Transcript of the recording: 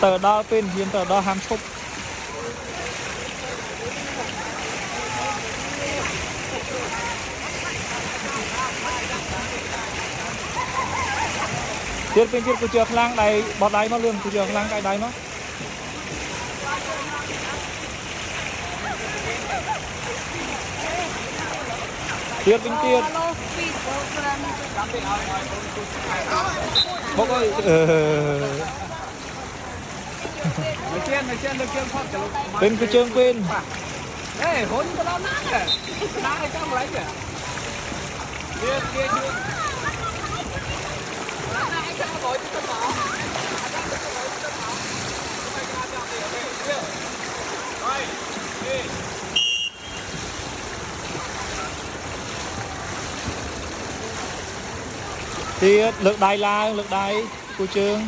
tờ đo bên hiền tờ đo ham chúc tiết bên tiết của trường lang đầy bọt đáy nó lương của trường lang cái đáy nó tiết bên tiết bốc ơi bên cái trường bên đây hôn cái đó nát kìa nát hay trong lấy kìa kia chưa tiết lực đài la lực đài của trường